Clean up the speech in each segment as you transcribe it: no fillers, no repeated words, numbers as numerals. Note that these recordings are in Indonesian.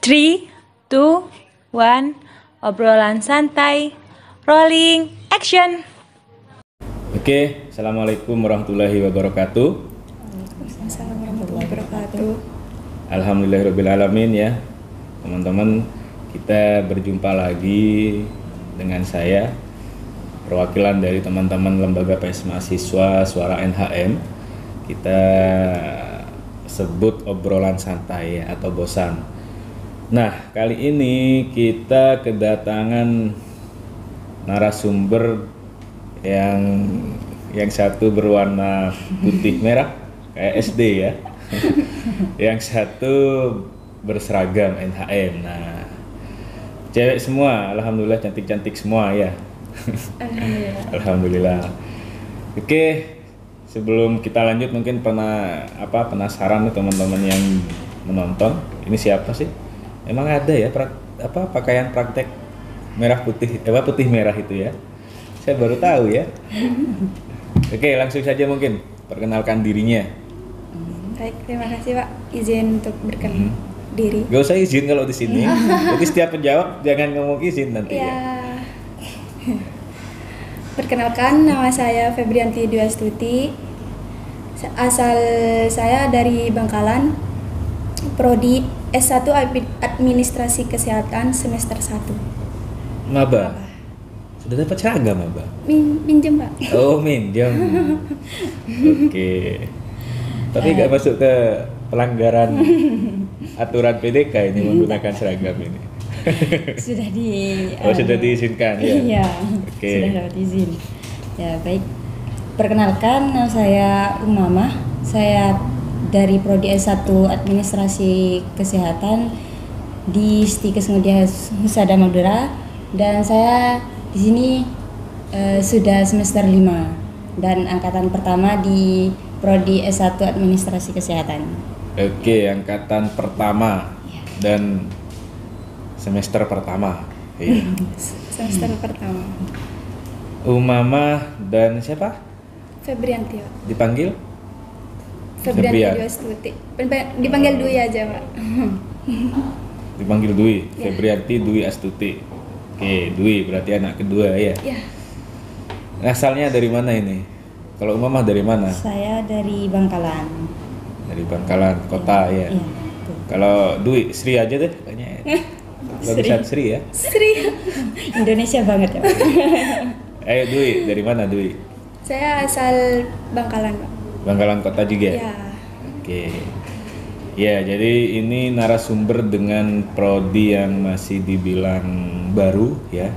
3, 2, 1, obrolan santai, rolling, action. Oke, Assalamualaikum warahmatullahi wabarakatuh. Waalaikumsalam warahmatullahi wabarakatuh. Alhamdulillahirrabbilalamin ya. Teman-teman, kita berjumpa lagi dengan saya, perwakilan dari teman-teman Lembaga PS Mahasiswa Suara NHM. Kita sebut obrolan santai ya, atau bosan. Nah, kali ini kita kedatangan narasumber yang satu berwarna putih merah kayak SD ya. Yang satu berseragam NHM. Nah, cewek semua, alhamdulillah cantik-cantik semua ya. Alhamdulillah. Oke, sebelum kita lanjut mungkin penasaran nih teman-teman yang menonton, ini siapa sih? Emang ada ya pakaian praktek merah putih putih merah itu ya? Saya baru tahu ya. Oke, langsung saja mungkin perkenalkan dirinya. Baik, terima kasih Pak izin untuk berkenan diri. Gak usah izin kalau di sini. Jadi setiap penjawab jangan ngomong izin nanti ya. Perkenalkan, nama saya Febrianti Dwi Astuti. Asal saya dari Bangkalan, prodi S1 Administrasi Kesehatan semester 1. Maba. Sudah dapat seragam Maba? Minjem Pak. Oh, minjem. Oke. Tapi nggak masuk ke pelanggaran aturan PDK ini menggunakan seragam ini. Sudah diizinkan ya. Iya. Oke. Sudah dapat izin. Ya, baik. Perkenalkan, nama saya Umamah. Saya dari prodi S1 Administrasi Kesehatan di Stikes Mudia Husada Madura, dan saya di sini sudah semester 5 dan angkatan pertama di prodi S1 Administrasi Kesehatan. Oke, angkatan pertama dan semester pertama. Iya. Semester pertama. Umamah dan siapa? Febrianti Pak. Dipanggil? Febrianti Febrian. Dwi Astuti. Dipanggil Dwi aja Pak. Dipanggil Dwi. Ya. Febrianti Dwi Astuti. Oke, Dwi berarti anak kedua ya. Ya. Asalnya dari mana ini? Kalau Umamah dari mana? Saya dari Bangkalan. Dari Bangkalan kota ya. Iya, betul. Kalau Dwi, Sri aja deh kayaknya. Bagusan Sri ya. Sri. Indonesia banget ya, Pak. Ayo Dwi, dari mana Dwi? Saya asal Bangkalan Pak. Bangkalan kota juga. Ya. Oke. Ya, jadi ini narasumber dengan prodi yang masih dibilang baru ya.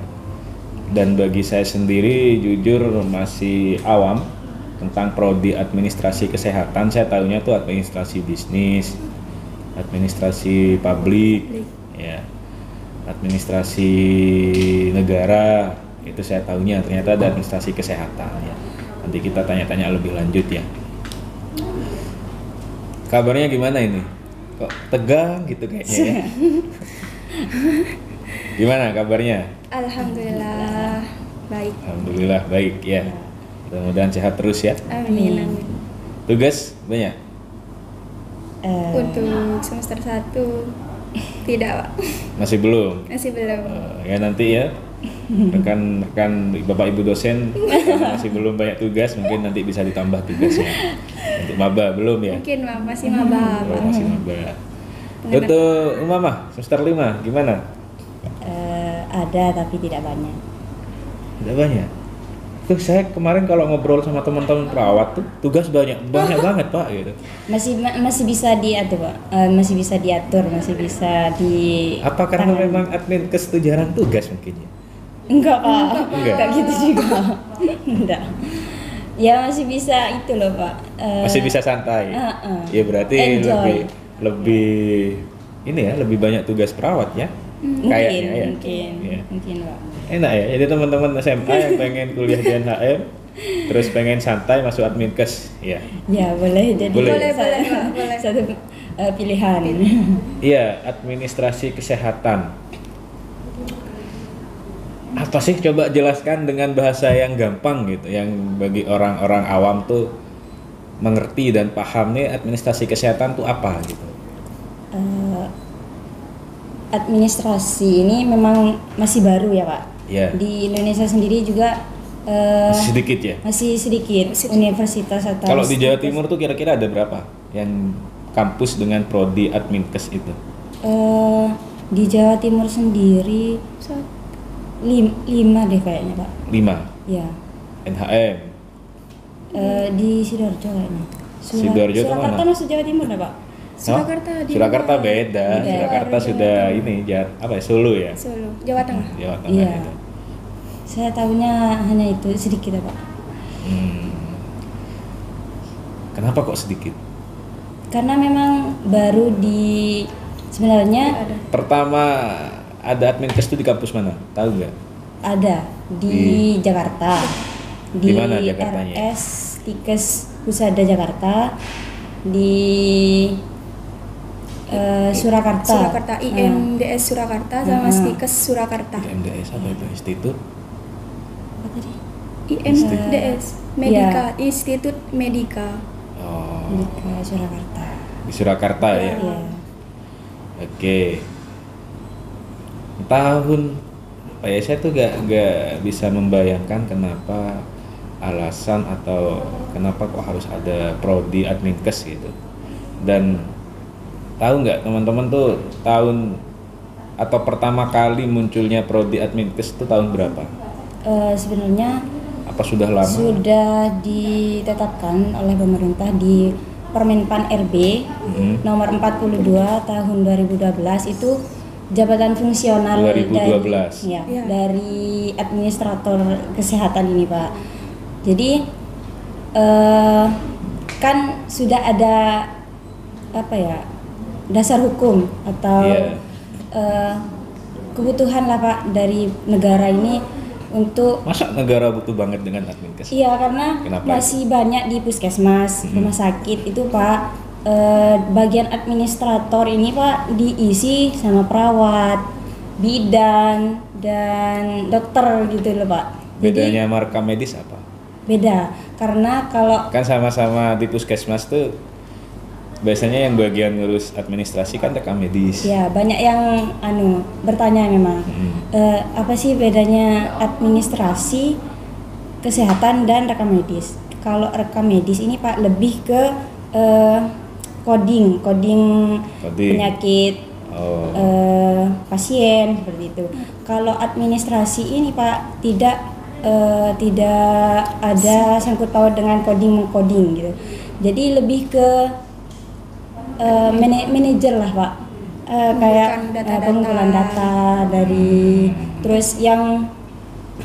Dan bagi saya sendiri jujur masih awam tentang prodi administrasi kesehatan. Saya tahunya tuh administrasi bisnis, administrasi publik, ya, administrasi negara. Itu saya tahunya, ternyata ada administrasi kesehatan ya. Nanti kita tanya-tanya lebih lanjut ya. Kabarnya gimana ini? Kok tegang gitu kayaknya ya? Gimana kabarnya? Alhamdulillah baik. Alhamdulillah baik ya. Mudah-mudahan sehat terus ya. Amin. Amin. Tugas banyak? Untuk semester 1 tidak Pak. Masih belum? Masih belum. Ya nanti ya. Rekan Bapak Ibu dosen karena masih belum banyak tugas, mungkin nanti bisa ditambah tugasnya. Untuk maba belum ya? Mungkin masih maba Oh, Pak. masih maba. Untuk Umamah semester 5 gimana? Ada tapi tidak banyak. Tidak banyak. Tuh saya kemarin kalau ngobrol sama teman-teman perawat tuh tugas banyak banget Pak gitu. Masih bisa diatur, Pak. Masih bisa diatur, masih bisa di. Apa karena memang admin kesetujaran tugas mungkin ya? Enggak, Pak. Enggak. Enggak gitu juga. Enggak. Ya masih bisa itu loh, Pak. Masih bisa santai. Ya berarti Enjoy. lebih ini ya, lebih banyak tugas perawat ya. Kayaknya ya. Mungkin, Pak. Enak ya. Jadi teman-teman SMA yang pengen kuliah di NHM terus pengen santai masuk admin kes ya. Ya, boleh jadi Boleh. Boleh, Pak, boleh. satu pilihan. Iya, administrasi kesehatan. Apa sih, coba jelaskan dengan bahasa yang gampang gitu, yang bagi orang-orang awam tuh mengerti dan paham nih administrasi kesehatan tuh apa gitu. administrasi ini memang masih baru ya Pak. Ya. Di Indonesia sendiri juga Masih sedikit ya. masih sedikit universitas atau Kalau di Jawa Timur tuh kira-kira ada berapa yang kampus dengan prodi Adminkes itu? Di Jawa Timur sendiri 5 deh kayaknya Pak. 5. Ya. NHM. Di Sidoarjo kayaknya. Sidoarjo itu Surakarta mana? masuk Jawa Timur enggak Pak? Surakarta di Surakarta luar. beda. Beda. Surakarta sudah ini apa ya, Solo ya. Solo, Jawa Tengah. Jawa Tengah Iya. itu. Saya tahunya hanya itu sedikit ya Pak. Kenapa kok sedikit? Karena memang baru di sebenarnya Pertama ada Adminkes itu di kampus mana? Tahu nggak? ada di Jakarta. Di mana Jakartanya? RS Tikes Husada Jakarta di Surakarta. Surakarta, IMDS Surakarta sama Stikes Surakarta. MDS apa itu? Institut? Apa tadi? IMDS Medika, Institut Medika. Oh, Di Surakarta. di Surakarta ya. Iya. Oke. Tahun saya tuh gak bisa membayangkan kenapa alasan atau kenapa kok harus ada prodi Adminkes gitu. Dan tahu nggak teman-teman tuh tahun atau pertama kali munculnya prodi Adminkes itu tahun berapa? Sebenarnya Apa sudah lama? sudah ditetapkan oleh pemerintah di Permenpan RB nomor 42 tahun 2012 itu jabatan fungsional 2012. dari administrator kesehatan ini Pak. Jadi kan sudah ada apa ya dasar hukum atau kebutuhan lah Pak dari negara ini untuk Masa negara butuh banget dengan Adminkes? iya karena Kenapa masih banyak di puskesmas, rumah sakit itu Pak bagian administrator ini Pak diisi sama perawat, bidan dan dokter gitu loh Pak. Bedanya marka medis apa? Beda karena kalau Kan sama-sama di puskesmas tuh biasanya yang bagian ngurus administrasi kan rekam medis. ya banyak yang bertanya memang apa sih bedanya administrasi kesehatan dan rekam medis. Kalau rekam medis ini Pak lebih ke coding penyakit pasien seperti itu. Kalau administrasi ini Pak tidak ada sangkut paut dengan coding gitu. Jadi lebih ke manajer lah Pak, kayak pengumpulan data dari terus yang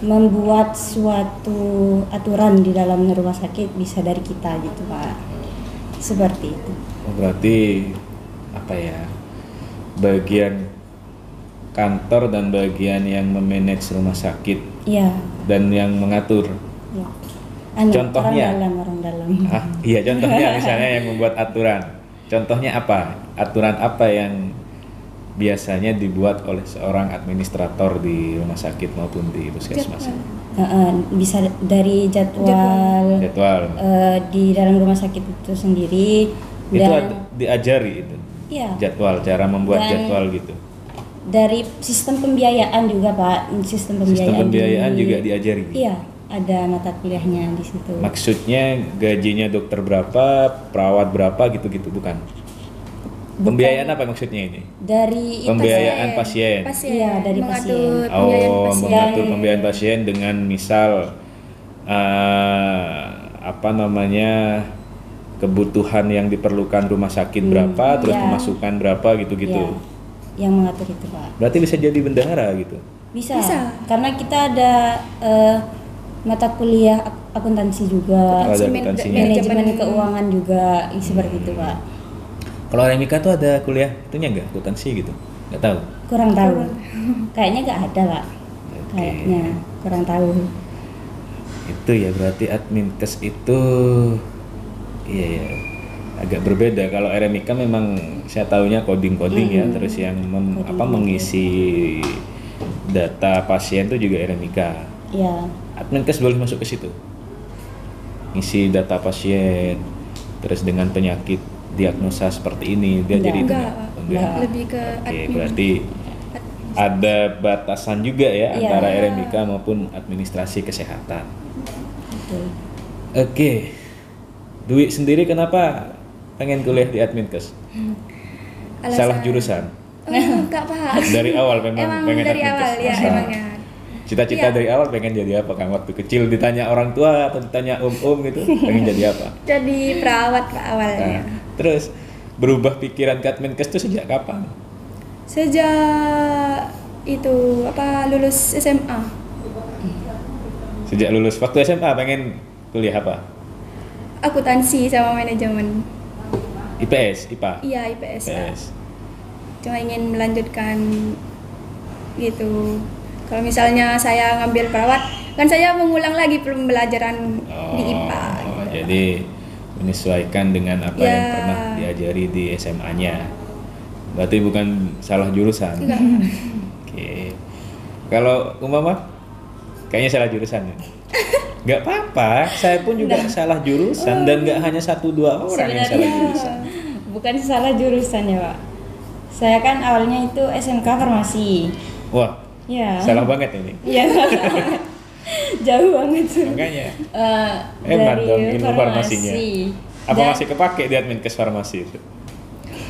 membuat suatu aturan di dalam rumah sakit bisa dari kita gitu Pak, seperti itu. Oh, berarti apa ya, bagian kantor dan bagian yang memanage rumah sakit Iya. dan yang mengatur. Ya. Contohnya? Orang dalam. Iya, contohnya misalnya yang membuat aturan. Contohnya apa? Aturan apa yang biasanya dibuat oleh seorang administrator di rumah sakit maupun di puskesmas? Bisa dari jadwal. Di dalam rumah sakit itu sendiri Itu dan diajari itu. iya, Jadwal, cara membuat Dan- jadwal gitu. dari sistem pembiayaan juga Pak, sistem Pembiayaan juga diajari. Iya, ada mata kuliahnya di situ. Maksudnya gajinya dokter berapa, perawat berapa gitu-gitu bukan? Pembiayaan apa maksudnya ini? Dari Pembiayaan pasien. Iya, dari Mengatur pasien. pembiayaan Oh, pasien. mengatur pembiayaan pasien dengan misal apa namanya, kebutuhan yang diperlukan rumah sakit berapa, terus iya. pemasukan berapa gitu-gitu. Iya, yang mengatur itu Pak. Berarti bisa jadi bendahara gitu. Bisa. Bisa. Karena kita ada mata kuliah akuntansi juga, Ada Manajemen- akuntansinya. manajemen keuangan juga seperti itu Pak. Kalau Remika tuh ada kuliah itunya nggak, akuntansi gitu? Nggak tahu. Kurang tahu. Kayaknya nggak ada Pak. Oke. Kayaknya kurang tahu. Itu ya berarti Adminkes itu iya ya, agak berbeda. Kalau RMIK memang saya tahunya coding ya, terus yang mengisi data pasien itu juga RMIK. Iya. Adminkes boleh masuk ke situ, ngisi data pasien, terus dengan penyakit diagnosa seperti ini dia jadi Enggak, enggak. lebih ke Oke, admin. berarti ada batasan juga ya Iya. antara RMIK maupun administrasi kesehatan. Betul. Oke, Dwi sendiri kenapa pengen kuliah di Adminkes? Salah jurusan? Oh, enggak Pak. Dari awal memang Emang pengen dari Adminkes? awal ya Masa? emangnya. Cita-cita Iya. dari awal pengen jadi apa Kang? Waktu kecil ditanya orang tua atau ditanya om-om gitu, pengen jadi apa? Jadi perawat Pak awalnya. Nah, terus berubah pikiran ke Adminkes itu sejak kapan? Sejak itu lulus SMA. Sejak lulus. Waktu SMA pengen kuliah apa? Akuntansi sama manajemen. IPS, IPA? Iya, IPS. Pak. IPS. Cuma ingin melanjutkan gitu. Kalau misalnya saya ngambil perawat, kan saya mengulang lagi pembelajaran di IPA. Jadi menyesuaikan dengan apa Ya. yang pernah diajari di SMA-nya. Berarti bukan salah jurusan. Enggak. Oke. Kalau Umama kayaknya salah jurusan ya. Nggak apa-apa, saya pun juga salah jurusan dan nggak hanya 1-2 orang yang salah Sebenarnya jurusan. bukan salah jurusan ya Pak. Saya kan awalnya itu SMK farmasi. Wah, Ya. salah banget ini. Iya. Jauh banget. Makanya. Eh, Hebat dari dong ilmu farmasinya. farmasi. Apa Dan- masih kepake di Adminkes farmasi itu?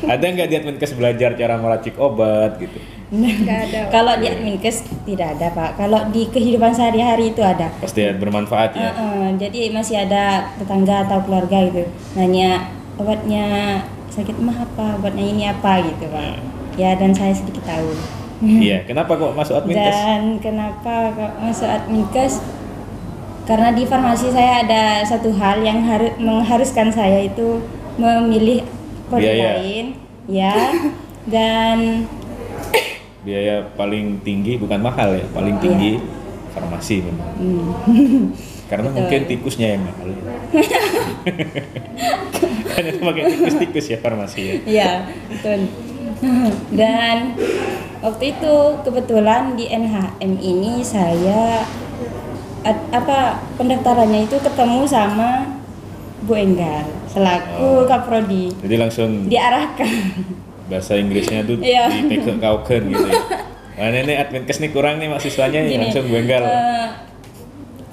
Ada nggak di Adminkes belajar cara meracik obat gitu? Enggak ada. Kalau di Adminkes tidak ada Pak. Kalau di kehidupan sehari-hari itu ada. Pasti bermanfaat ya. Jadi masih ada tetangga atau keluarga gitu nanya obatnya sakit mah apa, obatnya ini apa gitu Pak. Ya dan saya sedikit tahu. Iya, kenapa kok masuk Adminkes? Dan kenapa kok masuk Adminkes? Karena di farmasi saya ada satu hal yang mengharuskan saya itu memilih prodi Biaya. lain, ya. Dan Biaya paling tinggi bukan mahal ya, paling tinggi farmasi memang. Karena mungkin tikusnya yang mahal. Ya. Karena pakai tikus-tikus ya farmasi ya. iya, betul. Dan waktu itu kebetulan di NHM ini saya pendaftarannya itu ketemu sama Bu Enggar selaku Kaprodi. Jadi langsung Diarahkan. bahasa Inggrisnya tuh Iya. dipegang-kaukan gitu ya. Mana ini Adminkes nih kurang nih mahasiswanya nih, Gini, langsung benggal.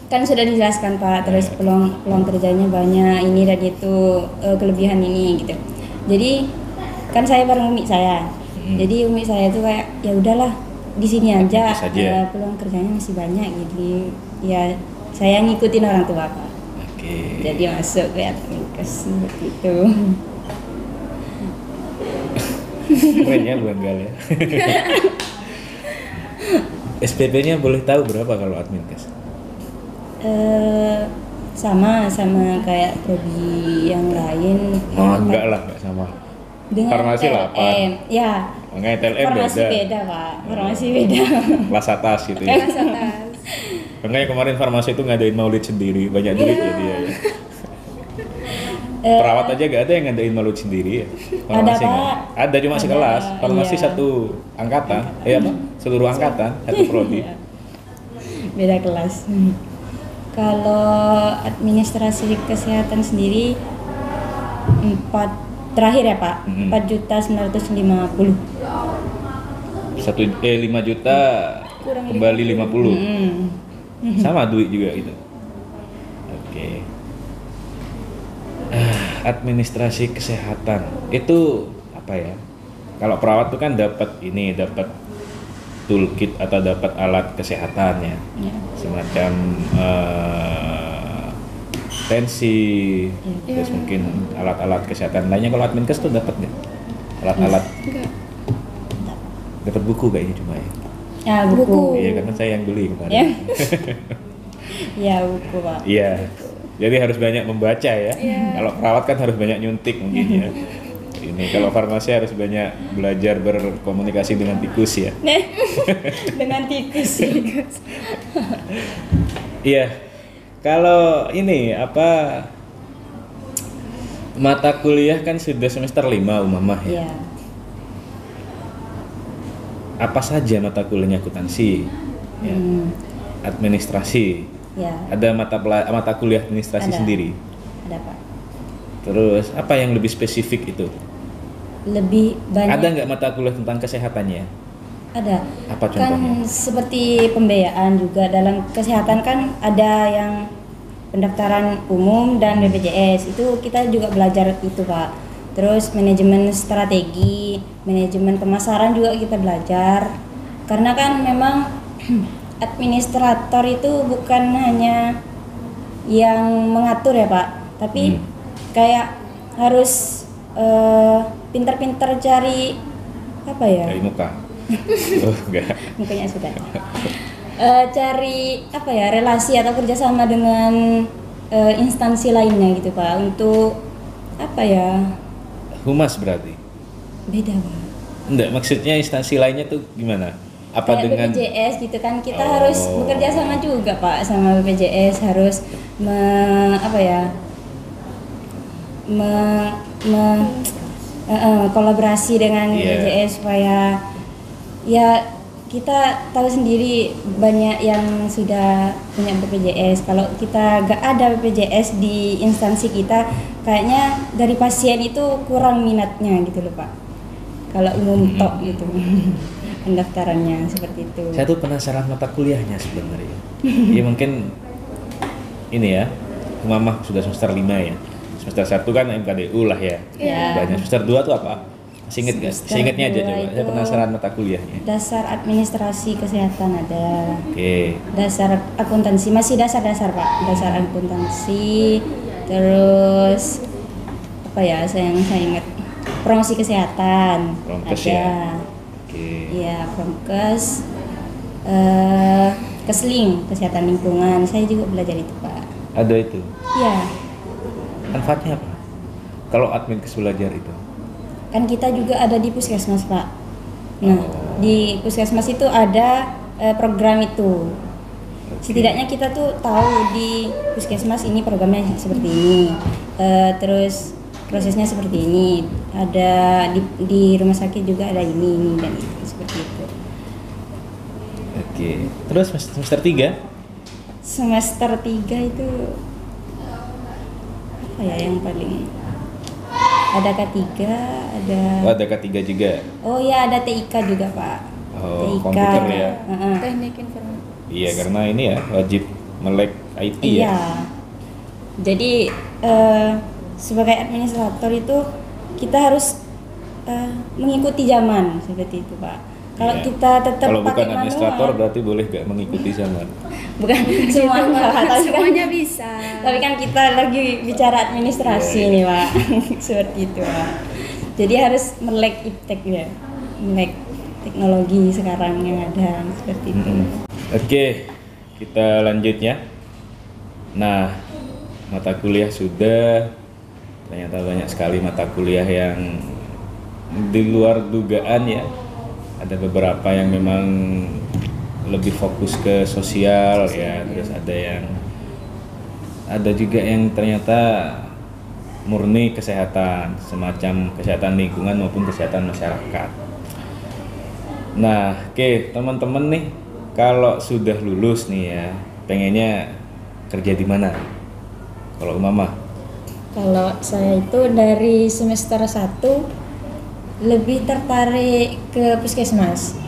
Kan sudah dijelaskan Pak, terus peluang kerjanya banyak, ini dan itu, kelebihan ini gitu. Jadi kan saya bareng umi saya. Jadi umi saya itu kayak ya udahlah di sini aja, Adminkes aja. peluang kerjanya masih banyak. Jadi ya saya ngikutin orang tua Pak. Oke. Jadi masuk ke Adminkes seperti itu. Keren ya benggal ya. SPP-nya boleh tahu berapa kalau Adminkes? Sama kayak prodi yang lain. Oh, enggak lah, enggak sama. Dengan Farmasi TLM, 8. ya. Makanya TLM Farmasi beda. beda Pak, farmasi beda. Kelas atas gitu ya. Kelas atas. Makanya kemarin farmasi itu ngadain maulid sendiri, banyak duit ya dia ya. Perawat aja gak ada yang ngadain maulid sendiri ya. Farmasi Ada, nggak? Pak. Ada cuma Ada, sekelas. Farmasi iya. satu angkatan, apa? Seluruh angkatan, satu prodi. Iya. Beda kelas. Kalau administrasi kesehatan sendiri 4 terakhir ya Pak, 4.950. 5 juta Kurang kembali 50. Hmm. Sama duit juga gitu. Oke. Administrasi kesehatan itu apa ya? Kalau perawat tuh kan dapat toolkit atau dapat alat kesehatan ya, Ya. semacam tensi, terus mungkin alat-alat kesehatan lainnya. Kalau Adminkes tuh dapat nggak? Alat-alat, Enggak. dapat buku kayaknya cuma ya. Ya buku. Buku. Iya karena saya yang beli Ya. kemarin. Ya buku Pak. Iya. Jadi harus banyak membaca ya. Iya. Kalau perawat kan harus banyak nyuntik mungkin ya. Ini kalau farmasi harus banyak belajar berkomunikasi dengan tikus ya. Dengan tikus. Iya. Kalau ini apa mata kuliah kan sudah semester 5 Umamah ya. Ya. Apa saja mata kuliahnya akuntansi? Ya. Administrasi. Ya. Ada mata kuliah administrasi Ada. sendiri. Ada Pak. Terus apa yang lebih spesifik itu? Lebih banyak. Ada nggak mata kuliah tentang kesehatannya? Ada. Apa Kan contohnya? seperti pembiayaan juga dalam kesehatan kan ada yang pendaftaran umum dan BPJS. Itu kita juga belajar itu, Pak. Terus manajemen strategi, manajemen pemasaran juga kita belajar. Karena kan memang administrator itu bukan hanya yang mengatur ya, Pak, tapi kayak harus pintar-pintar cari apa ya? Dari muka. Oh, enggak. Mukanya sudah. Cari apa ya, relasi atau kerjasama dengan instansi lainnya gitu, Pak, untuk apa ya, Humas berarti. beda, Pak. Enggak, maksudnya instansi lainnya tuh gimana? Apa Kayak dengan BPJS gitu kan, kita Oh. harus bekerja sama juga, Pak, sama BPJS, harus apa ya, kolaborasi dengan Iya. BPJS supaya ya kita tahu sendiri banyak yang sudah punya BPJS. Kalau kita gak ada BPJS di instansi kita, kayaknya dari pasien itu kurang minatnya gitu loh, Pak. Kalau umum tok gitu. Pendaftarannya seperti itu. saya tuh penasaran mata kuliahnya sebenarnya. Ya mungkin ini ya, Mama sudah semester 5 ya. Semester 1 kan MKDU lah ya. Iya. Banyak. Semester 2 tuh apa? Masih inget gak? Semester Ingetnya aja 2 coba. Saya itu- penasaran mata kuliahnya. Dasar administrasi kesehatan ada. Oke. Dasar akuntansi, masih dasar-dasar, Pak. Dasar akuntansi. Terus apa ya, saya ingat promosi kesehatan Promkes ada. ya? Oke. Iya, promkes. Kesling, kesehatan lingkungan. Saya juga belajar itu, Pak. Ada itu. Iya. Manfaatnya apa? Kalau admin belajar itu? Kan kita juga ada di puskesmas, Pak. Nah, Oh. di puskesmas itu ada program itu. Setidaknya kita tuh tahu di puskesmas ini programnya seperti ini. Terus prosesnya seperti ini. Ada di rumah sakit juga ada ini dan itu seperti itu. Oke. Terus semester 3? Semester 3 itu apa ya yang paling, ada K3, ada Oh, ada K3 juga. oh ya, ada TIK juga, Pak. Oh, komputer ya? Heeh. Teknik informasi. Iya, karena ini ya wajib melek IT ya. Iya. Jadi sebagai administrator itu kita harus mengikuti zaman seperti itu, Pak. Kalau Iya. kita tetap Kalau bukan pakai administrator manual, berarti boleh gak mengikuti zaman. bukan semua tapi kan, Semuanya bisa. tapi kan kita lagi bicara administrasi Iya, nih, Pak. Seperti itu, Pak. Jadi harus melek iptek ya, melek teknologi sekarang yang ada seperti itu. Oke, kita lanjut ya. Nah, mata kuliah sudah, ternyata banyak sekali mata kuliah yang di luar dugaan ya. Ada beberapa yang memang lebih fokus ke sosial ya, terus ada juga yang ternyata murni kesehatan, semacam kesehatan lingkungan maupun kesehatan masyarakat. Nah, oke teman-teman nih, kalau sudah lulus nih ya, pengennya kerja di mana? Kalau Mama? Kalau saya itu dari semester 1 lebih tertarik ke puskesmas.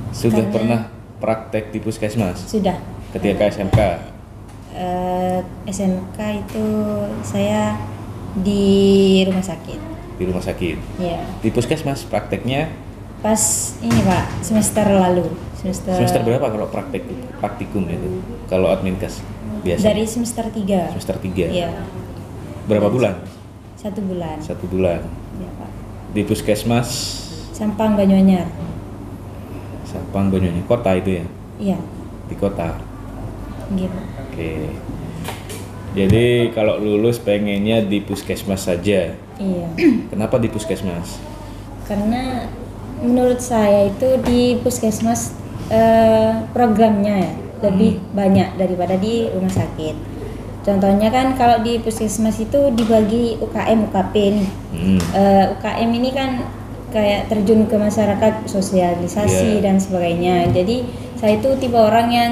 Sudah Karena- pernah praktek di puskesmas Sudah. ketika SMK? SMK itu saya di rumah sakit. Di rumah sakit. Ya. Di puskesmas prakteknya Pas ini, Pak, semester lalu. semester berapa kalau praktikum itu? Kalau adminkes biasa? Dari semester 3. Semester 3. Iya. Berapa bulan? 1 bulan. 1 bulan. Ya, Pak. Di puskesmas Sampang Banyuanyar. Sampang Banyuwangi, kota itu ya? Iya. Di kota. Gitu. Oke. Jadi kalau lulus pengennya di puskesmas saja. Iya. Kenapa di puskesmas? Karena menurut saya itu di puskesmas programnya ya lebih banyak daripada di rumah sakit. Contohnya kan kalau di puskesmas itu dibagi UKM UKP nih. UKM ini kan kayak terjun ke masyarakat, sosialisasi Iya. dan sebagainya. Jadi saya itu tipe orang yang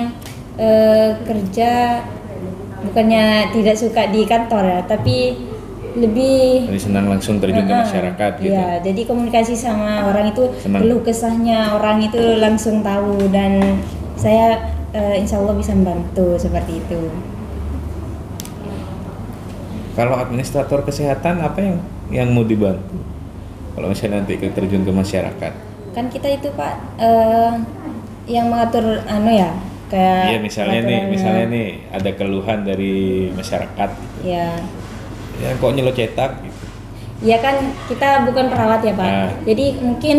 kerja bukannya tidak suka di kantor ya, tapi lebih senang langsung terjun ke masyarakat gitu. Ya, jadi komunikasi sama orang itu Senang. keluh kesahnya orang itu langsung tahu, dan saya insya Allah bisa membantu seperti itu. Kalau administrator kesehatan apa yang mau dibantu? Kalau misalnya nanti terjun ke masyarakat? Kan kita itu Pak yang mengatur kayak Iya, misalnya nih ada keluhan dari masyarakat. Ya. Ya kok nyelot cetak gitu. Ya kan kita bukan perawat ya Pak. Nah. Jadi mungkin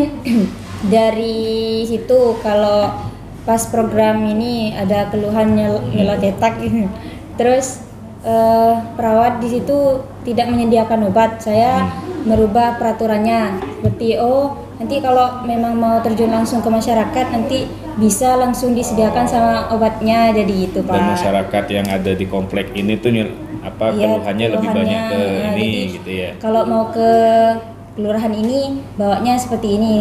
dari situ kalau pas program ini ada keluhan nyelot cetak terus perawat di situ tidak menyediakan obat, saya merubah peraturannya seperti nanti kalau memang mau terjun langsung ke masyarakat nanti bisa langsung disediakan sama obatnya, jadi gitu Pak. Dan masyarakat yang ada di komplek ini tuh keluhannya lebih banyak ke ini jadi, gitu ya. Kalau mau ke kelurahan ini bawanya seperti ini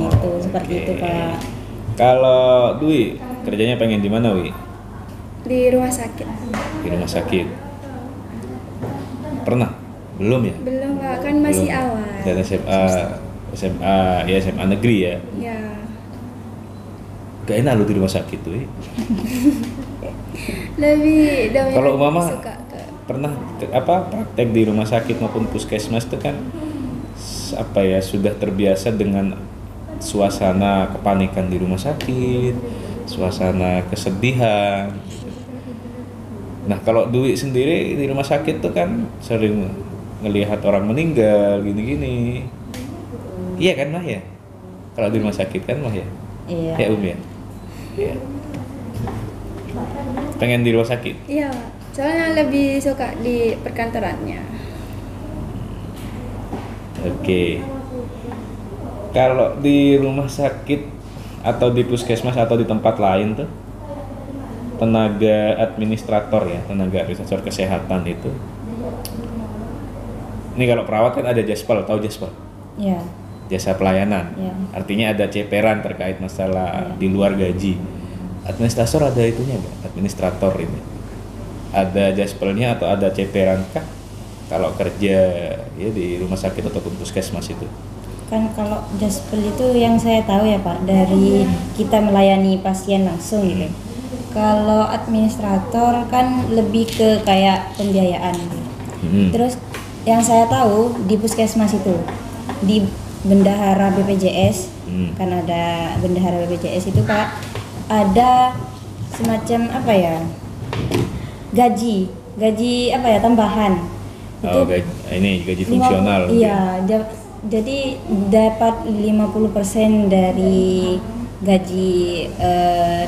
gitu, seperti itu Pak. Kalau Dwi kerjanya pengen di mana Wi? Di rumah sakit. Di rumah sakit. Pernah? Belum ya? Belum Pak, kan masih Belum. awal. Dan SMA negeri ya. Ya. Gak enak lu di rumah sakit tuh. Lebih dominan Kalau Mama suka ke pernah praktek di rumah sakit maupun puskesmas itu kan sudah terbiasa dengan suasana kepanikan di rumah sakit, suasana kesedihan. Nah kalau Dwi sendiri di rumah sakit tuh kan sering ngelihat orang meninggal gini-gini. Iya kan Mah ya? Kalau di rumah sakit kan Mah ya? Iya. Ya ya? Iya. Pengen di rumah sakit? Iya Pak, soalnya lebih suka di perkantorannya. Oke. Kalau di rumah sakit atau di puskesmas atau di tempat lain tuh tenaga administrator kesehatan itu. Ini kalau perawat kan ada jaspel, tahu jaspel? Iya. Jasa pelayanan. Iya. Artinya ada ceperan terkait masalah di luar gaji. Administrator ada itunya nggak? Administrator ini. Ada jaspelnya atau ada ceperan kah? Kalau kerja ya di rumah sakit ataupun puskesmas itu. Kan kalau jaspel itu yang saya tahu ya Pak, dari kita melayani pasien langsung gitu. Kalau administrator kan lebih ke kayak pembiayaan gitu. Terus yang saya tahu di puskesmas itu, di bendahara BPJS, kan ada bendahara BPJS itu Pak, ada semacam gaji tambahan. Oh, gaji fungsional. Iya, jadi dapat 50% dari gaji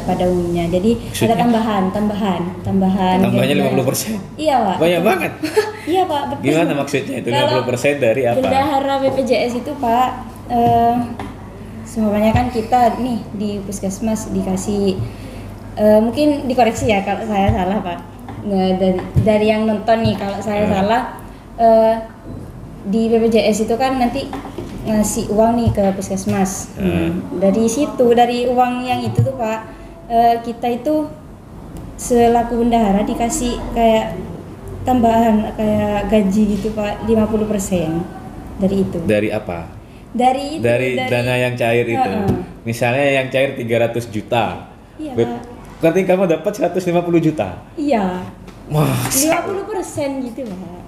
pada umumnya. Jadi maksudnya? ada tambahan. Tambahnya gaji. 50%. Iya Pak. Banyak banget. Iya Pak, betul. Gimana maksudnya itu Kalau 50% dari apa? Bendahara BPJS itu Pak, semuanya kan kita nih di puskesmas dikasih, mungkin dikoreksi ya kalau saya salah Pak. Nah, dari yang nonton nih kalau saya salah, di BPJS itu kan nanti ngasih uang nih ke puskesmas. Dari situ, dari uang yang itu tuh Pak, kita itu selaku bendahara dikasih kayak tambahan kayak gaji gitu Pak, 50% dari itu. Dari apa? Dari dana yang cair itu. Misalnya yang cair 300 juta. Iya Pak. Berarti kamu dapat 150 juta. Iya. Masa 50% gitu Pak.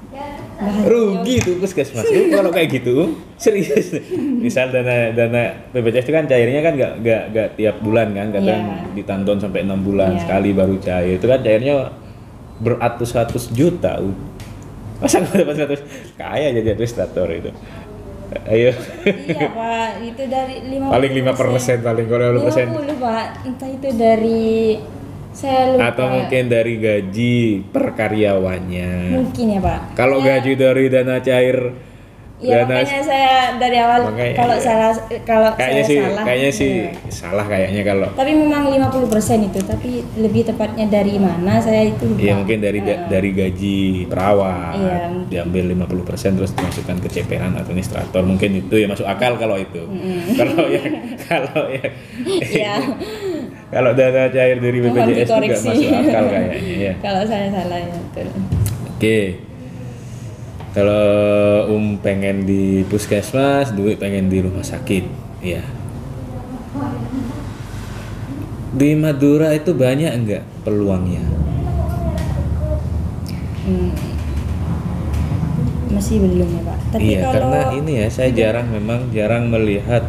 rugi tuh puskesmas itu kalau kayak gitu serius. Misal dana BPJS itu kan cairnya kan nggak tiap bulan kan, kadang ditandon sampai 6 bulan sekali baru cair. Itu kan cairnya beratus-ratus juta. Masa nggak dapat 100? Kaya jadi administrator itu. Ayo. Iya Pak, itu dari 50%. Paling 5%, paling kalau 50%. 50 Pak, entah itu dari saya lupa. Atau mungkin dari gaji per karyawannya. Mungkin ya Pak. Kalau gaji dari dana cair, ya makanya saya dari awal kalau kayaknya sih salah kayaknya kalau. Tapi memang 50% itu, tapi lebih tepatnya dari mana saya itu lupa. Iya mungkin dari gaji perawat. Iya. Diambil 50% terus dimasukkan ke ceperan administrator. Mungkin itu ya masuk akal kalau itu. Kalau Iya. Kalau dana cair dari BPJS juga masuk akal kayaknya ya. Kalau saya salah ya betul. Oke. Kalau pengen di puskesmas, duit pengen di rumah sakit, ya. Di Madura itu banyak enggak peluangnya? Masih belum ya Pak. Tapi Iya, kalau karena ini ya saya jarang melihat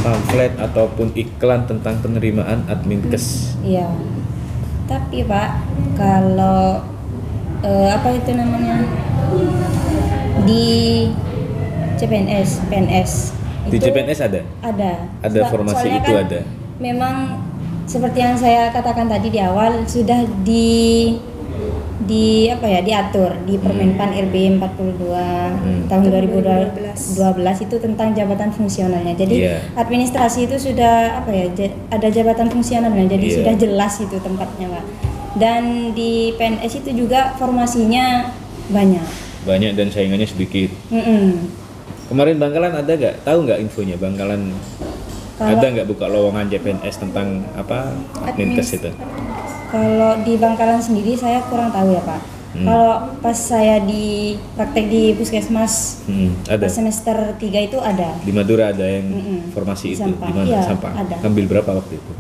pamflet ataupun iklan tentang penerimaan adminkes. iya. Tapi Pak, kalau apa itu namanya di PNS Di itu CPNS ada? Ada formasi soalnya itu kan ada. Memang seperti yang saya katakan tadi di awal sudah diatur di Permenpan RB 42 tahun 2012 itu tentang jabatan fungsionalnya. Jadi Iya. administrasi itu sudah ada jabatan fungsionalnya. Jadi Iya. sudah jelas itu tempatnya, Pak. Dan di PNS itu juga formasinya banyak. Banyak dan saingannya sedikit. Kemarin Bangkalan ada nggak? Tahu nggak infonya Bangkalan? Ada nggak buka lowongan CPNS tentang apa adminkes itu? Kalau di Bangkalan sendiri saya kurang tahu ya Pak. Kalau pas saya di praktek di puskesmas Ada. pas semester 3 itu ada. Di Madura ada yang formasi Di itu. Sampang. Di mana? Iya, Sampang. ada. Ambil berapa waktu itu?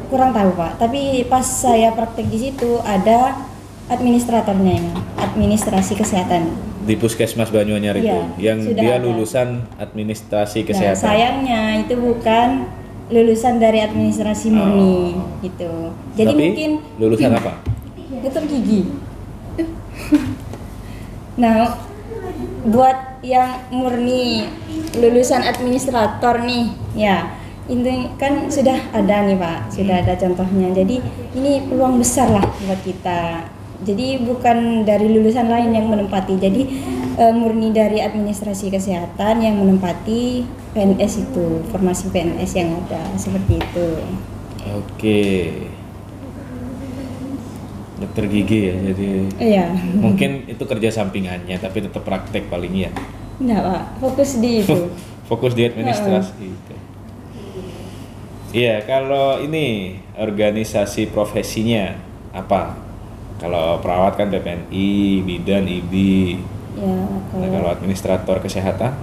Kurang tahu Pak. Tapi pas saya praktek di situ ada administratornya ini, administrasi kesehatan. Di Puskesmas Banyuanyar itu, Iya, yang sudah dia ada. lulusan administrasi Nah, kesehatan. sayangnya itu bukan lulusan dari administrasi murni gitu. Jadi Tapi mungkin lulusan apa? dokter gigi. Nah, buat yang murni lulusan administrator nih, ya ini kan sudah ada nih Pak, sudah ada contohnya. Jadi ini peluang besar lah buat kita. Jadi bukan dari lulusan lain yang menempati. Jadi murni dari administrasi kesehatan yang menempati PNS itu, formasi PNS yang ada seperti itu. Oke. Dokter gigi ya, jadi Iya. mungkin itu kerja sampingannya, tapi tetap praktek paling ya. Enggak Pak, fokus di itu. Fokus di administrasi gitu. Iya, kalau ini organisasi profesinya apa? Kalau perawat kan PPNI, bidan, IBI. Ya, Nah, kalau administrator kesehatan,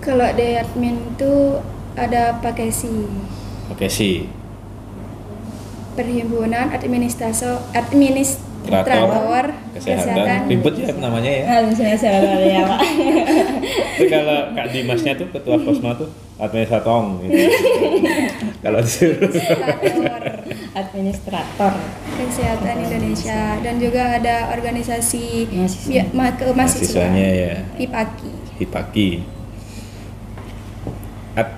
Kalau di admin itu ada Pakesi, oke sih. Perhimpunan Administrator Kesehatan. Ribet ya namanya ya. Administrasi ya Pak. Itu kalau Kak Dimasnya tuh ketua Posma tuh administratong gitu. Kalau disuruh Administrator. Kesehatan Indonesia, dan juga ada organisasi Mahasiswa. mahasiswa mahasiswanya ya. HIPAKI. Hipaki.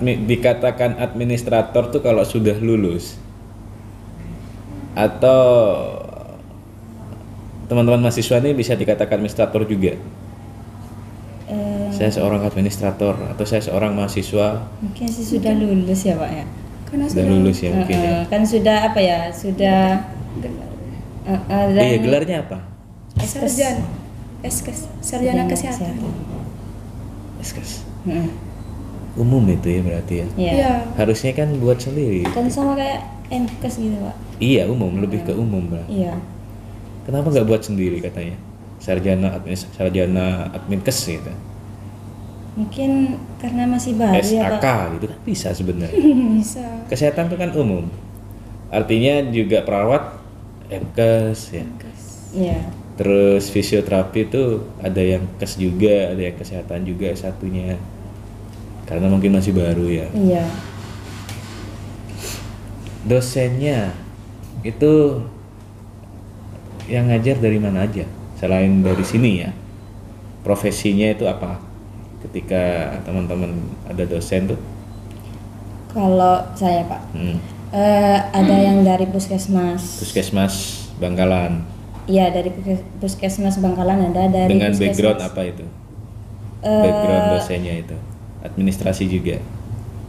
Dikatakan administrator tuh kalau sudah lulus atau teman-teman mahasiswa ini bisa dikatakan administrator juga. Saya seorang administrator atau saya seorang mahasiswa Mungkin sih sudah lulus ya Pak ya. Karena sudah lulus ya mungkin ya. Kan sudah apa ya? Sudah dan Iya, gelarnya apa? sarjana kesehatan. Eskes. Heeh. Umum itu ya berarti ya. Iya. Iya. Harusnya kan buat sendiri. Kan sama kayak MKes gitu Pak. Iya, umum, lebih ke umum, Bang. Iya. Kenapa nggak buat sendiri katanya? Sarjana adminkes gitu. Mungkin karena masih baru ya SAK Pak. gitu kan bisa sebenarnya. Bisa. Kesehatan itu kan umum. Artinya juga perawat MKes ya. Iya. Terus fisioterapi itu ada yang kes juga, ada yang kesehatan juga satunya. Karena mungkin masih baru ya. Iya. Dosennya itu yang ngajar dari mana aja? Selain dari sini ya. Profesinya itu apa? Ketika teman-teman ada dosen tuh. Kalau saya Pak, ada yang dari puskesmas. Puskesmas Bangkalan. Iya, dari puskesmas Bangkalan ada dari Dengan puskesmas. background apa itu? Background dosennya itu. Administrasi juga.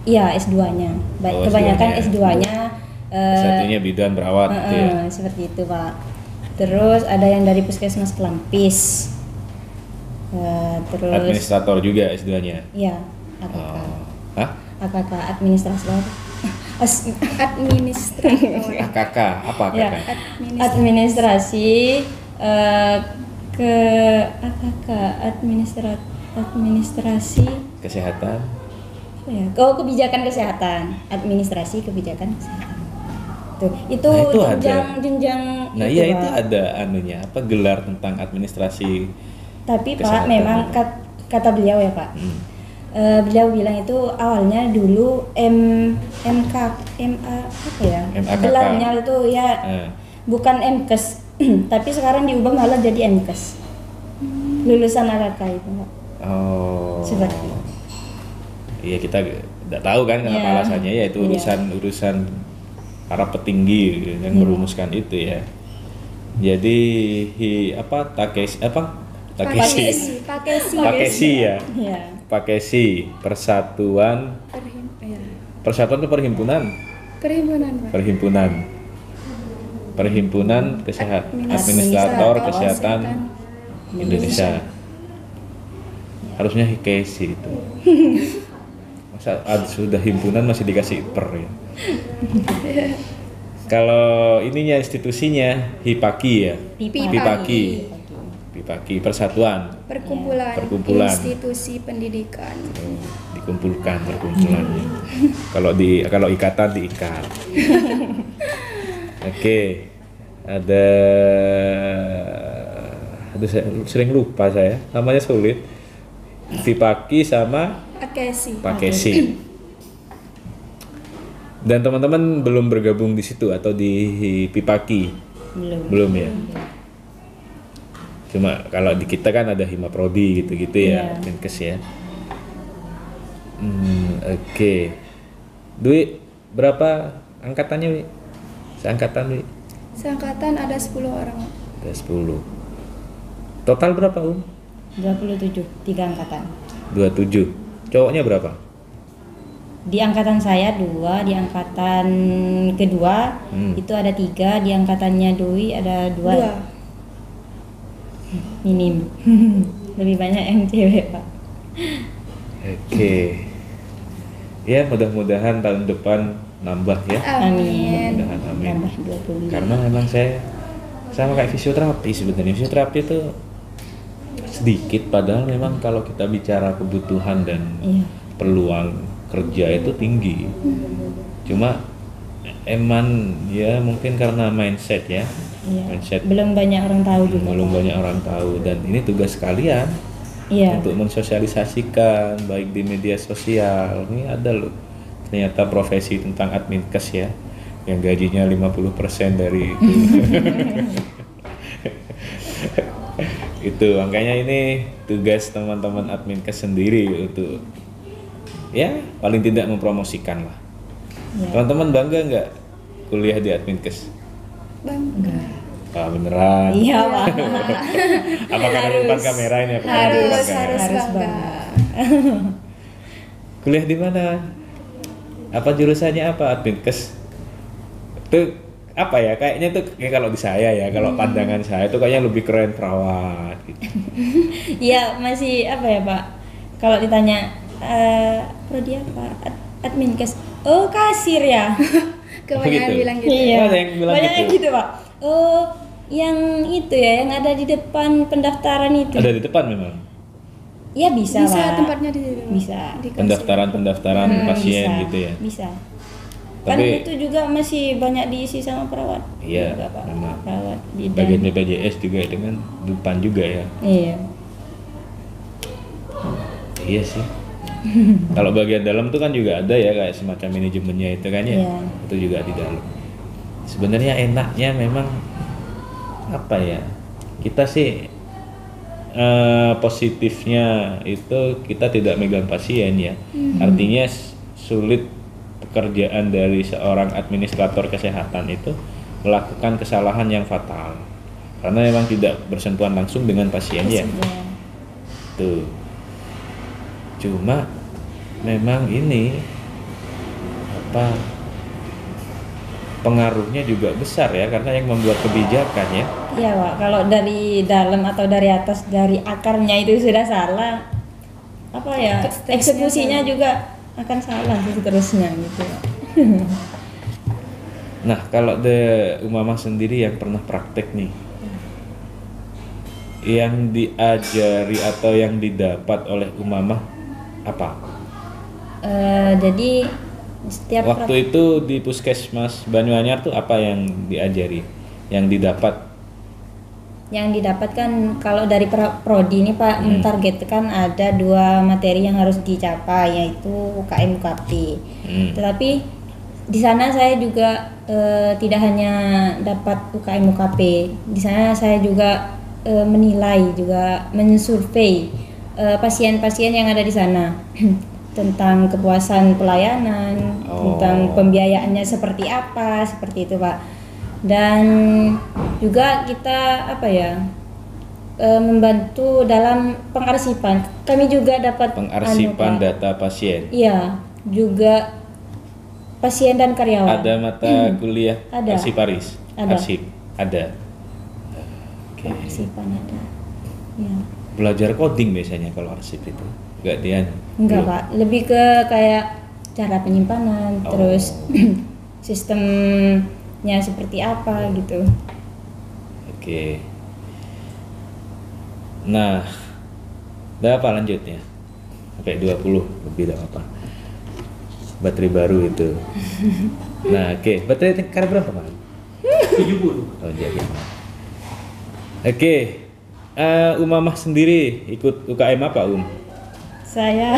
Iya, S2-nya. Oh, Kebanyakan S2-nya. S2-nya Satunya bidan perawat gitu ya. seperti itu, Pak. Terus ada yang dari puskesmas Kelampis. Terus Administrator juga S2-nya. iya, AKK. Oh. Hah? AKK administrasi apa? Administrator. AKK apa AKK? Ya, administrasi ke administrasi Kesehatan. apa ya? Kebijakan kesehatan, administrasi kebijakan kesehatan. Tuh, itu Nah, itu jenjang Nah, itu, iya Pak. itu ada anunya, apa gelar tentang administrasi. Tapi Pak, kesehatan memang itu. kata beliau ya Pak. Hmm. Beliau bilang itu awalnya dulu MK MA apa ya? MAKK. Gelarnya itu ya Eh, bukan MKes, tapi sekarang diubah malah jadi MKes. Lulusan AKK itu Pak. oh. Seperti itu. Iya, kita nggak tahu kan kenapa Iya. alasannya, ya itu Iya. urusan para petinggi yang merumuskan itu ya. Jadi Takeshi Pakesi. ya. Iya. Pakesi Persatuan itu perhimpunan Perhimpunan, Pak. Perhimpunan Administrator Kesehatan Indonesia. Harusnya Hikesi itu. Masa sudah himpunan masih dikasih per ya. Kalau ininya institusinya Hipaki ya. Hipaki Persatuan. Perkumpulan. Institusi pendidikan. Dikumpulkan perkumpulannya. Kalau ikatan diikat. Oke. Ada saya sering lupa saya. Namanya sulit. Hipaki sama Pakesi. Dan teman-teman belum bergabung di situ atau di Pipaki? Belum ya. Cuma kalau di kita kan ada Hima Prodi gitu-gitu ya, Menkes ya. Oke. Dwi, berapa angkatannya, Wi? Seangkatan, Wi? Seangkatan ada 10 orang. Ada 10. Total berapa, 27, 3 angkatan. 27. Cowoknya berapa? Di angkatan saya 2, di angkatan kedua itu ada 3, di angkatannya Dwi ada 2. Minim. Lebih banyak yang cewek, Pak. Oke. Ya, mudah-mudahan tahun depan nambah ya. Amin. Mudah-mudahan, amin. Tambah 25. Karena memang saya sama kayak fisioterapi sebenarnya. Fisioterapi itu sedikit, padahal memang kalau kita bicara kebutuhan dan peluang kerja itu tinggi. Cuma emang ya mungkin karena mindset ya. Mindset Belum banyak orang tahu juga. belum banyak orang tahu, dan ini tugas kalian untuk mensosialisasikan baik di media sosial. Ini ada loh ternyata profesi tentang adminkes ya, yang gajinya 50% dari itu. Makanya ini tugas teman-teman adminkes sendiri untuk ya paling tidak mempromosikan lah. Teman-teman bangga nggak kuliah di adminkes? Bangga. Ah, beneran? Iya, Pak. Apa karena di depan kamera ini? Apa karena di depan kamera? Harus bangga. Kuliah di mana? Apa jurusannya apa? Adminkes. Itu apa ya? Kayaknya tuh kayak kalau di saya ya, kalau pandangan saya tuh kayaknya lebih keren perawat gitu. Iya, masih apa ya, Pak? Kalau ditanya prodi apa? Adminkes. Oh, kasir ya. Kebanyakan gitu? bilang gitu. Iya. Ada yang bilang Banyak gitu? yang gitu, Pak. Oh, yang itu ya, yang ada di depan pendaftaran itu. Ada di depan memang. Iya bisa, Bisa Pak. tempatnya di situ. Bisa. Di kasir. Pendaftaran pasien bisa, gitu ya. Bisa. Kan Tapi- itu juga masih banyak diisi sama perawat. Iya, Juga, Pak. memang. Perawat bidan. Bagian BPJS juga itu kan depan juga ya. Iya. Iya sih. Kalau bagian dalam tuh kan juga ada ya kayak semacam manajemennya itu kan ya. Iya. Itu juga di dalam. Sebenarnya enaknya memang apa ya? Kita sih positifnya itu kita tidak megang pasien ya. Artinya sulit pekerjaan dari seorang administrator kesehatan itu melakukan kesalahan yang fatal. Karena memang tidak bersentuhan langsung dengan pasien ya. Iya. Tuh. Cuma memang ini apa pengaruhnya juga besar ya, karena yang membuat kebijakan ya. Iya, Pak. Kalau dari dalam atau dari atas, dari akarnya itu sudah salah, apa ya, eksekusinya juga akan salah seterusnya gitu, Pak. Nah, kalau Umamah sendiri yang pernah praktek nih, Yang diajari atau yang didapat oleh Umamah apa? Jadi setiap Waktu itu di Puskesmas Banyuanyar tuh apa yang diajari? Yang didapat? yang didapatkan kalau dari prodi ini Pak mentargetkan ada 2 materi yang harus dicapai, yaitu UKM UKP. Tetapi di sana saya juga tidak hanya dapat UKM UKP. Di sana saya juga menilai, juga mensurvei pasien-pasien yang ada di sana tentang kepuasan pelayanan, tentang pembiayaannya seperti apa, seperti itu Pak. Dan juga kita membantu dalam pengarsipan. Kami juga dapat Pengarsipan data pasien. Iya, juga pasien dan karyawan. Ada mata kuliah Ada. arsiparis? Ada. Arsip? Ada. Oke. Pengarsipan ada. Ya. Belajar coding biasanya kalau arsip itu? Enggak dia? Enggak Pak, lebih ke kayak cara penyimpanan, terus sistemnya seperti apa gitu. Oke. Nah, ada apa lanjutnya? Sampai 20 lebih dah apa? Baterai baru itu. Nah, oke. Baterai tingkat berapa, Pak? 70. Oh, jadi. Oke. Umamah sendiri ikut UKM apa, Saya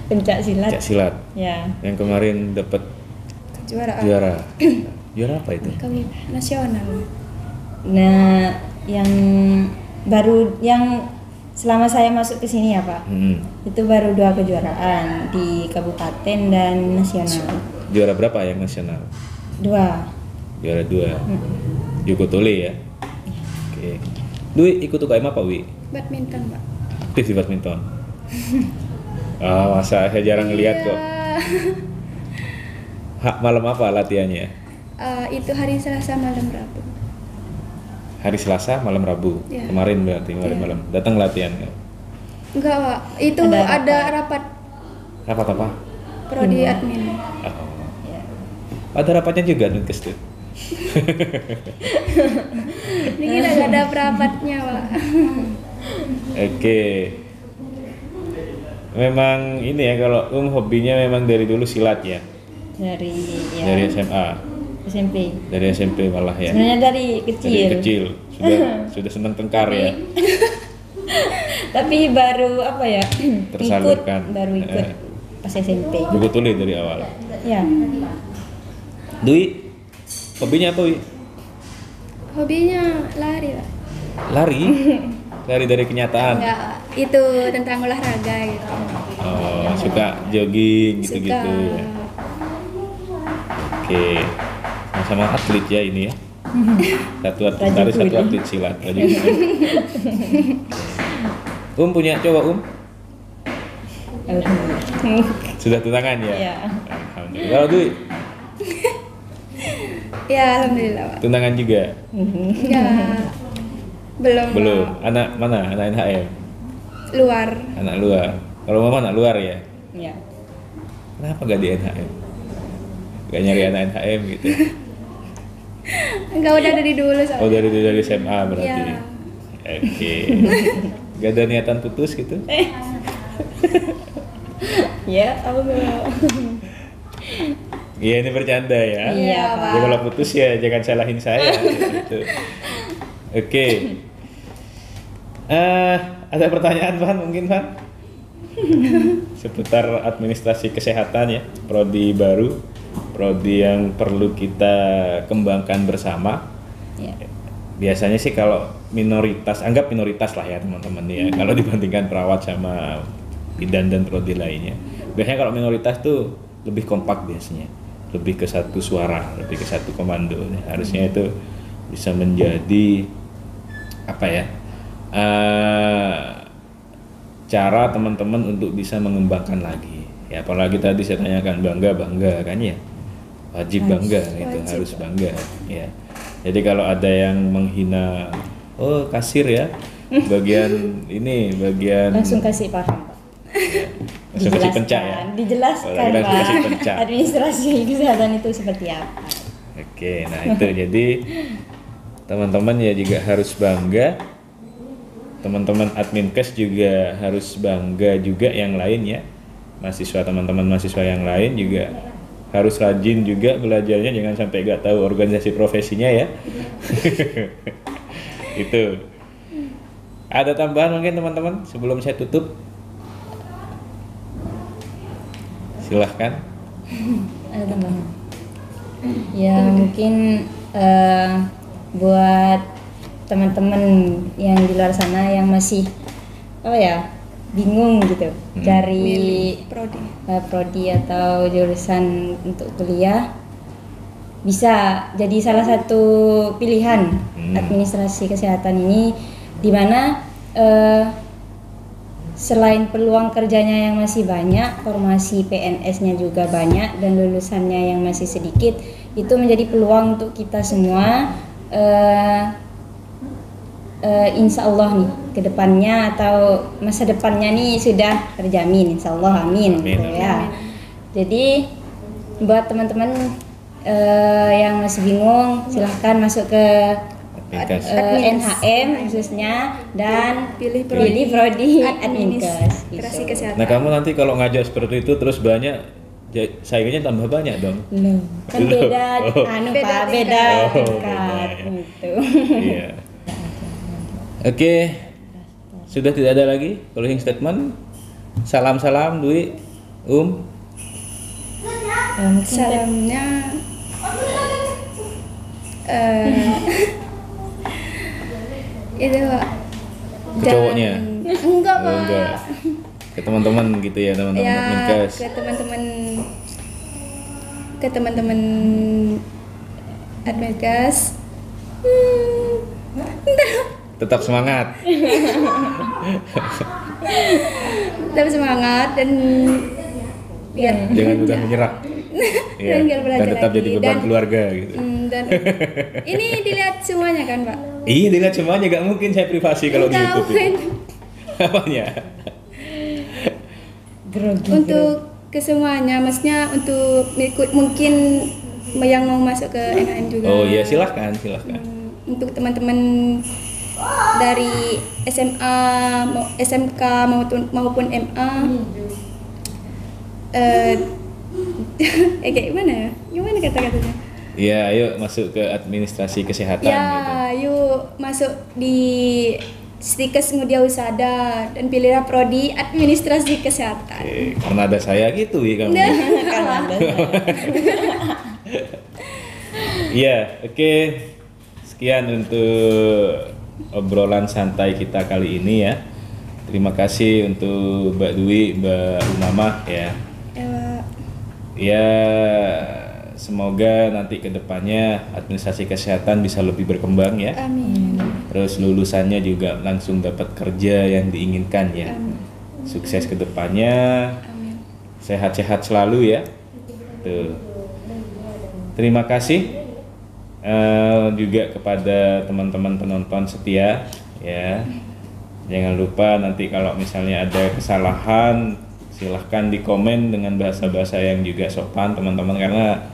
pencak silat. Pencak silat. Ya. Yang kemarin dapat Kejuaraan. juara. Juara apa itu? Kami nasional. Nah, yang baru yang selama saya masuk ke sini ya Pak, itu baru 2 kejuaraan di kabupaten dan nasional. Juara berapa yang nasional? 2. Juara 2. Joko Tole ya. Oke. Dwi ikut UKM apa, Wi? Badminton, Pak. Aktif di badminton. Masa saya jarang ngeliat kok. Malam apa latihannya? Itu hari Selasa malam Rabu. Hari Selasa malam Rabu. Ya. Kemarin berarti kemarin Ya. malam. Datang latihan nggak? Enggak, Pak. Itu ada rapat Rapat apa? prodi admin. Oh. Ya. Ada rapatnya juga Nunkes tuh. Ini kita nggak ada rapatnya, Pak. Oke. Memang ini ya kalau hobinya memang dari dulu silat ya. Dari Dari SMA. SMP. Dari SMP malah ya. Sebenarnya dari kecil. Dari kecil sudah senang tengkar ya. Tapi baru Tersalurkan. baru ikut pas SMP. Joko Tole dari awal. Ya. Dwi, hobinya apa, Wi? Hobinya lari, Pak. Lari? Lari dari kenyataan. Enggak, itu tentang olahraga gitu. Oh, suka jogging gitu-gitu. Suka. Ya. Oke. Sama atlet ya ini ya. Satu atlet lari, satu atlet silat. Punya cowok, Sudah tunangan ya? Iya. Alhamdulillah. Kalau Dwi, Ya, alhamdulillah, Pak. tunangan juga? Enggak. Belum. Belum. Pak. Anak mana? Anak NHM? Luar. Anak luar. Kalau mama anak luar ya? Ya. Kenapa gak di NHM? Gak nyari anak NHM gitu? Enggak, udah dari dulu soalnya. Oh dari SMA berarti? Iya. Oke. Gak ada niatan putus gitu? Ya, Allah. Iya ini bercanda ya? Iya, Pak. Ya kalau putus ya jangan salahin saya gitu. Oke. Ada pertanyaan Van mungkin Van? Seputar administrasi kesehatan ya, prodi baru, prodi yang perlu kita kembangkan bersama. Ya. Biasanya sih kalau minoritas, anggap minoritas lah ya teman-teman ya, kalau dibandingkan perawat sama bidan dan prodi lainnya. Biasanya kalau minoritas tuh lebih kompak biasanya, lebih ke satu suara, lebih ke satu komando. Harusnya itu bisa menjadi apa ya? Cara teman-teman untuk bisa mengembangkan lagi ya, apalagi tadi saya tanyakan bangga kan ya, wajib bangga itu harus bangga ya. Jadi kalau ada yang menghina kasir ya bagian ini bagian Langsung kasih paham Pak. langsung kasih pencak ya, Dijelaskan langsung kasih Pak, pencak. administrasi kesehatan itu seperti apa. Oke, nah itu jadi teman-teman ya juga harus bangga teman-teman Adminkes juga harus bangga juga yang lain ya. Teman-teman mahasiswa yang lain juga harus rajin juga belajarnya, jangan sampai gak tahu organisasi profesinya ya. Itu. Ada tambahan mungkin teman-teman sebelum saya tutup? Silahkan. Ada tambahan. Ya mungkin buat teman-teman yang di luar sana yang masih bingung gitu cari prodi atau jurusan untuk kuliah, bisa jadi salah satu pilihan administrasi kesehatan ini, di mana selain peluang kerjanya yang masih banyak, formasi PNS-nya juga banyak dan lulusannya yang masih sedikit, itu menjadi peluang untuk kita semua insya Allah nih kedepannya atau masa depannya nih sudah terjamin, insya Allah, amin. Gitu ya. Jadi buat teman-teman yang masih bingung, silahkan masuk ke NHM khususnya dan pilih prodi administrasi kesehatan. Nah kamu nanti kalau ngajak seperti itu terus banyak, saingannya tambah banyak dong. Kan beda, beda tingkat gitu. Iya. Oke, sudah tidak ada lagi closing statement. Salam Dwi, Salamnya itu Pak. Ke cowoknya? Enggak Pak. Enggak. Ke teman-teman gitu ya, teman-teman Ya, Adminkes. ke teman-teman Adminkes. Tetap semangat. Tetap semangat dan biar Jangan mudah menyerah. Ya, biar belajar dan tetap lagi. jadi beban keluarga gitu. Dan ini dilihat semuanya kan Pak? Iya, dilihat semuanya, gak mungkin saya privasi kalau di Enggak, YouTube itu. Apanya? Untuk kesemuanya, maksudnya untuk mungkin yang mau masuk ke NHM juga. Oh iya, silahkan. Untuk teman-teman dari SMA, SMK maupun MA, kayak gimana ya? Gimana kata-katanya? Iya, ayo masuk ke administrasi kesehatan Ya, gitu. yuk masuk di Stikes Mudia Usada dan pilihlah prodi administrasi kesehatan. Oke, karena ada saya gitu ya kamu. Iya, oke. Sekian untuk obrolan santai kita kali ini ya. Terima kasih untuk Mbak Dwi, Mbak Umamah ya. Ya, semoga nanti kedepannya administrasi kesehatan bisa lebih berkembang ya. Amin. Terus lulusannya juga langsung dapat kerja yang diinginkan ya. Amin. Sukses kedepannya. Amin. Sehat-sehat selalu ya. Tuh. Terima kasih juga kepada teman-teman penonton setia ya. Jangan lupa nanti kalau misalnya ada kesalahan silahkan di komen dengan bahasa-bahasa yang juga sopan teman-teman, karena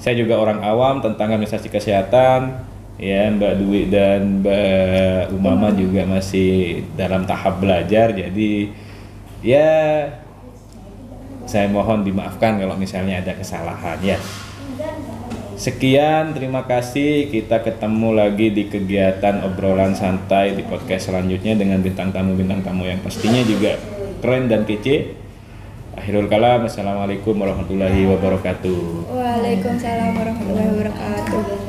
saya juga orang awam tentang administrasi kesehatan ya. Mbak Dwi dan Mbak Umama juga masih dalam tahap belajar, jadi ya saya mohon dimaafkan kalau misalnya ada kesalahan ya. Sekian, terima kasih. Kita ketemu lagi di kegiatan obrolan santai di podcast selanjutnya dengan bintang tamu yang pastinya juga keren dan kece. Akhirul kalam, assalamualaikum warahmatullahi wabarakatuh. Waalaikumsalam warahmatullahi wabarakatuh.